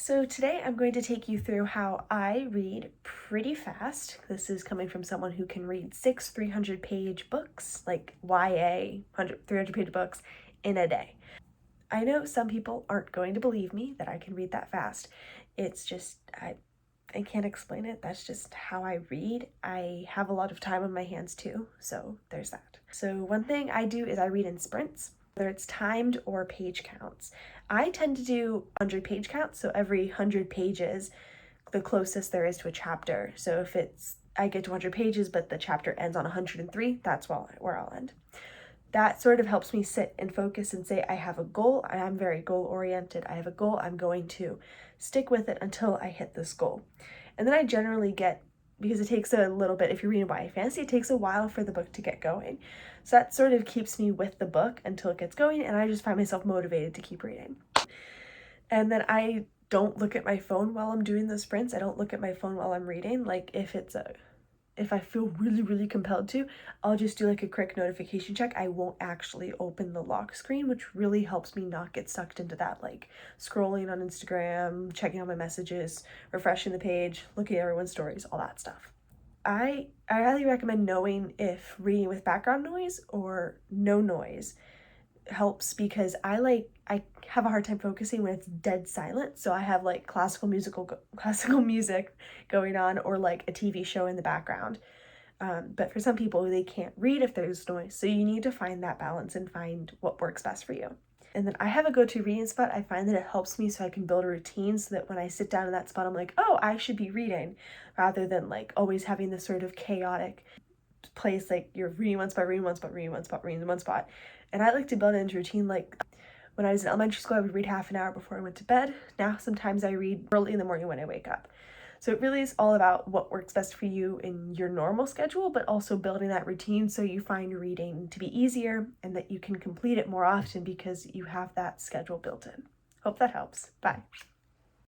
So today I'm going to take you through how I read pretty fast. This is coming from someone who can read 6 300-page books, like YA 300-page books, in a day. I know some people aren't going to believe me that I can read that fast. It's just, I can't explain it. That's just how I read. I have a lot of time on my hands too, so there's that. So one thing I do is I read in sprints, whether it's timed or page counts. I tend to do 100-page counts, so every 100 pages, the closest there is to a chapter. So if I get to 100 pages, but the chapter ends on 103, that's where I'll end. That sort of helps me sit and focus and say, I have a goal. I'm very goal oriented. I have a goal. I'm going to stick with it until I hit this goal. And then I generally because it takes a little bit, if you're reading YA fantasy, it takes a while for the book to get going. So that sort of keeps me with the book until it gets going, and I just find myself motivated to keep reading. And then I don't look at my phone while I'm doing the sprints. I don't look at my phone while I'm reading. Like if I feel really, really compelled to, I'll just do like a quick notification check. I won't actually open the lock screen, which really helps me not get sucked into that, like scrolling on Instagram, checking out my messages, refreshing the page, looking at everyone's stories, all that stuff. I highly recommend knowing if reading with background noise or no noise helps, because I have a hard time focusing when it's dead silent. So I have like classical music going on, or like a TV show in the background. But for some people, they can't read if there's noise. So you need to find that balance and find what works best for you. And then I have a go-to reading spot. I find that it helps me so I can build a routine so that when I sit down in that spot, I'm like, oh, I should be reading, rather than like always having this sort of chaotic place, like you're reading one spot, reading one spot, reading one spot, reading one spot. And I like to build it into routine. Like when I was in elementary school, I would read half an hour before I went to bed. Now sometimes I read early in the morning when I wake up. So it really is all about what works best for you in your normal schedule, but also building that routine so you find reading to be easier and that you can complete it more often because you have that schedule built in. Hope that helps. Bye.